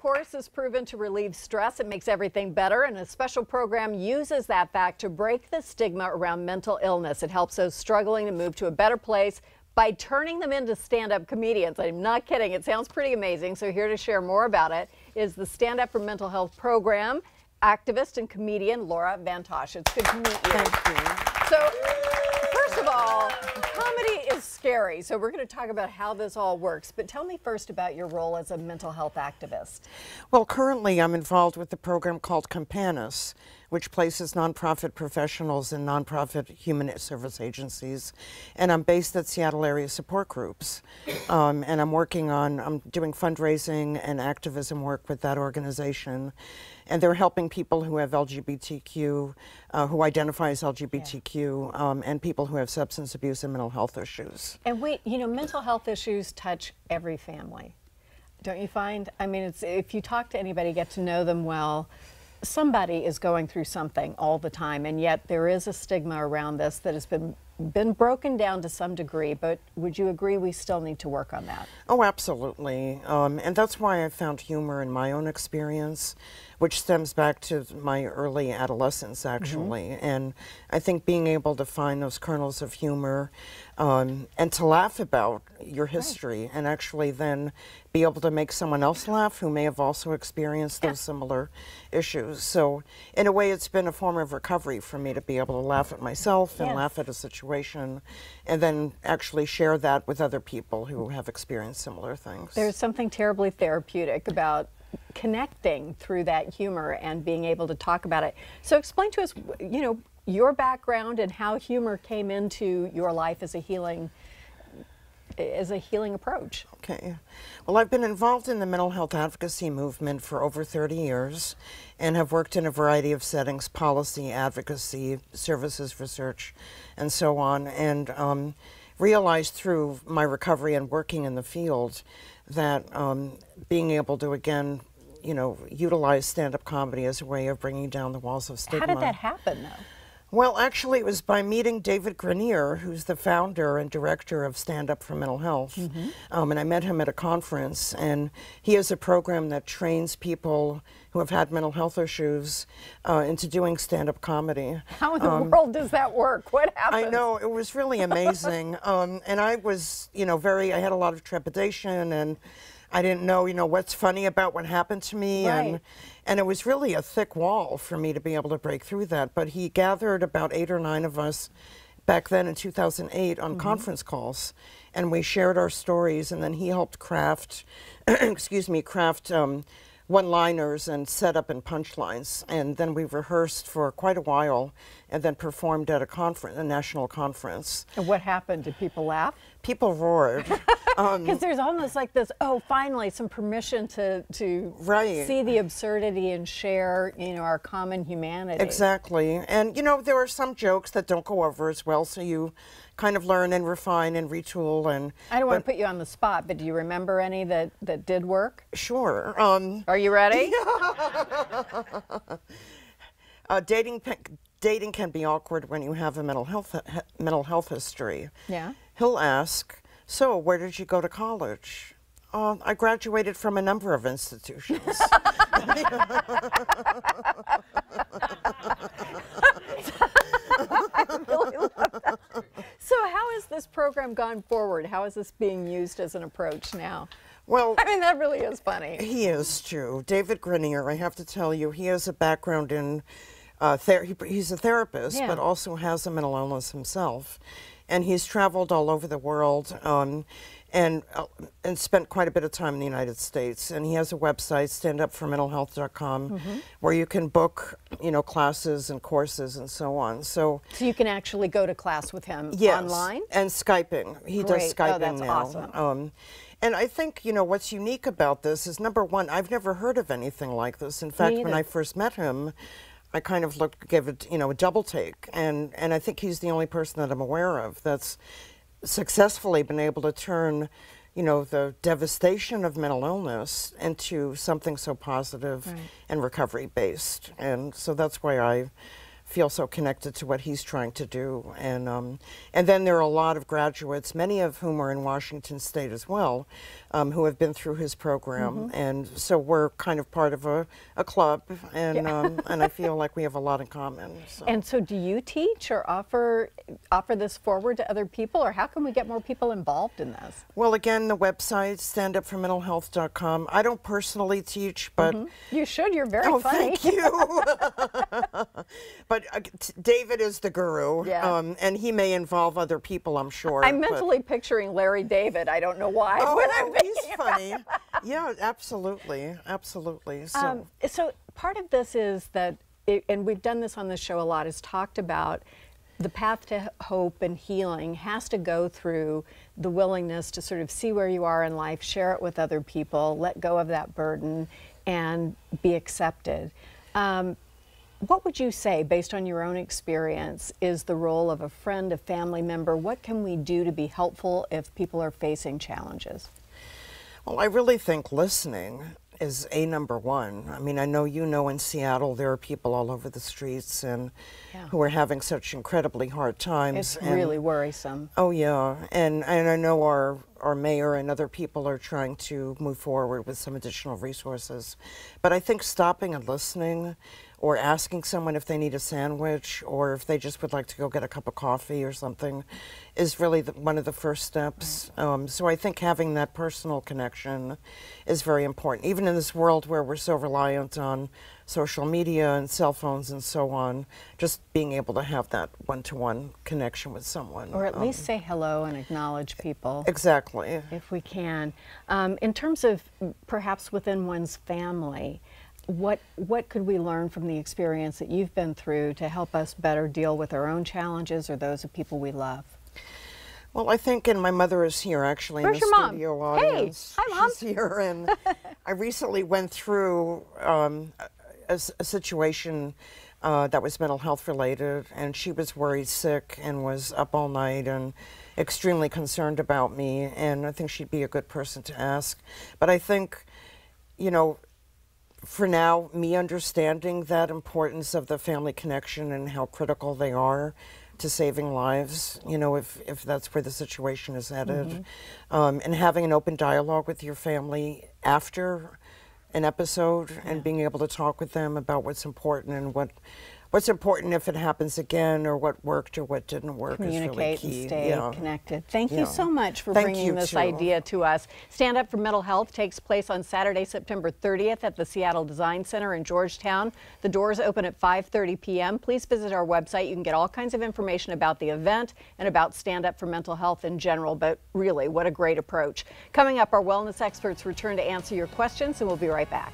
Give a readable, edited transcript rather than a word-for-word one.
course, is proven to relieve stress. It makes everything better, and a special program uses that fact to break the stigma around mental illness. It helps those struggling to move to a better place by turning them into stand-up comedians. I'm not kidding. It sounds pretty amazing. So here to share more about it is the Stand Up for Mental Health program activist and comedian Laura Van Tosh. It's good to meet you. Thank you. So, first of all, comedy is scary, so we're going to talk about how this all works. But tell me first about your role as a mental health activist. Well, currently I'm involved with a program called Campanis, which places nonprofit professionals in nonprofit human service agencies. And I'm based at Seattle area support groups. And I'm doing fundraising and activism work with that organization. And they're helping people who have LGBTQ, who identify as LGBTQ, and people who have substance abuse and mental health issues. And mental health issues touch every family. Don't you find? I mean, if you talk to anybody, get to know them well, somebody is going through something all the time, and yet there is a stigma around this that has been broken down to some degree, but would you agree we still need to work on that? Oh, absolutely. And that's why I found humor in my own experience, which stems back to my early adolescence, actually. And I think being able to find those kernels of humor and to laugh about your history and actually then be able to make someone else laugh who may have also experienced those similar issues. So in a way, it's been a form of recovery for me to be able to laugh at myself and laugh at a situation and then actually share that with other people who have experienced similar things. There's something terribly therapeutic about connecting through that humor and being able to talk about it. So explain to us, your background and how humor came into your life as a healing approach. Okay. Well, I've been involved in the mental health advocacy movement for over 30 years and have worked in a variety of settings, policy, advocacy, services, research, and so on, and realized through my recovery and working in the field that being able to, again, utilize stand-up comedy as a way of bringing down the walls of stigma. How did that happen, though? Well, actually, it was by meeting David Grenier, who's the founder and director of Stand Up for Mental Health. And I met him at a conference, and he has a program that trains people who have had mental health issues into doing stand-up comedy. How in the world does that work? What happens? I know, it was really amazing. And I was, I had a lot of trepidation, and I didn't know, what's funny about what happened to me. Right. And it was really a thick wall for me to be able to break through that. But he gathered about 8 or 9 of us back then in 2008 on conference calls. And we shared our stories, and then he helped craft, one-liners and setup and punchlines. And then we rehearsed for quite a while and then performed at a national conference. And what happened? Did people laugh? People roared. Because there's almost like this, finally some permission to see the absurdity and share, our common humanity. Exactly. And, there are some jokes that don't go over as well, so you kind of learn and refine and retool. And I don't want to put you on the spot, but do you remember any that did work? Sure. Are you ready? Dating can be awkward when you have a mental health history. Yeah. He'll ask, so where did you go to college? I graduated from a number of institutions. I really love that. So how has this program gone forward? How is this being used as an approach now? Well, I mean, that really is funny. He is too. David Grenier, I have to tell you, he has a background in he's a therapist, but also has a mental illness himself. And he's traveled all over the world and spent quite a bit of time in the United States. And he has a website, standupformentalhealth.com, where you can book, classes and courses and so on. So you can actually go to class with him online? And Skyping. He does Skyping that's now. Awesome. And I think, what's unique about this is, number one, I've never heard of anything like this. In fact, when I first met him, I kind of gave it, a double take. And I think he's the only person that I'm aware of that's successfully been able to turn, the devastation of mental illness into something so positive and recovery-based. And so that's why I feel so connected to what he's trying to do. And then there are a lot of graduates, many of whom are in Washington State as well, who have been through his program. And so we're kind of part of a club, and and I feel like we have a lot in common. So. And so do you teach or offer this forward to other people, or how can we get more people involved in this? Well, again, the website, standupformentalhealth.com. I don't personally teach, but... You should. You're very funny. Thank you. But David is the guru, and he may involve other people, I'm sure. I'm mentally picturing Larry David. I don't know why. Oh, he's funny. Yeah, absolutely, absolutely. So, so part of this is that, and we've done this on the show a lot, is talked about the path to hope and healing has to go through the willingness to sort of see where you are in life, share it with other people, let go of that burden, and be accepted. What would you say, based on your own experience, is the role of a friend, a family member? What can we do to be helpful if people are facing challenges? Well, I really think listening is number one. I mean, I know in Seattle there are people all over the streets and who are having such incredibly hard times. It's really worrisome. Oh yeah, and I know our mayor and other people are trying to move forward with some additional resources. But I think stopping and listening, or asking someone if they need a sandwich, or if they just would like to go get a cup of coffee or something, is really one of the first steps. Right. So I think having that personal connection is very important. Even in this world where we're so reliant on social media and cell phones and so on, just being able to have that one-to-one connection with someone. Or at least say hello and acknowledge people. Exactly. If we can. In terms of perhaps within one's family, what could we learn from the experience that you've been through to help us better deal with our own challenges or those of people we love? Well, I think, and my mother is here actually. Where's in the your studio mom? audience. Hey, hi, Mom. She's here, and I recently went through a situation that was mental health related, and she was worried sick and was up all night and extremely concerned about me, and I think she'd be a good person to ask. But I think, for now, me understanding that importance of the family connection and how critical they are to saving lives, if that's where the situation is headed, and having an open dialogue with your family after an episode and being able to talk with them about what's important and what's important if it happens again, or what worked or what didn't work is really key. Communicate and stay connected. Thank you so much for bringing this idea to us. Stand Up for Mental Health takes place on Saturday, September 30th at the Seattle Design Center in Georgetown. The doors open at 5:30 p.m. Please visit our website. You can get all kinds of information about the event and about Stand Up for Mental Health in general, but really, what a great approach. Coming up, our wellness experts return to answer your questions, and we'll be right back.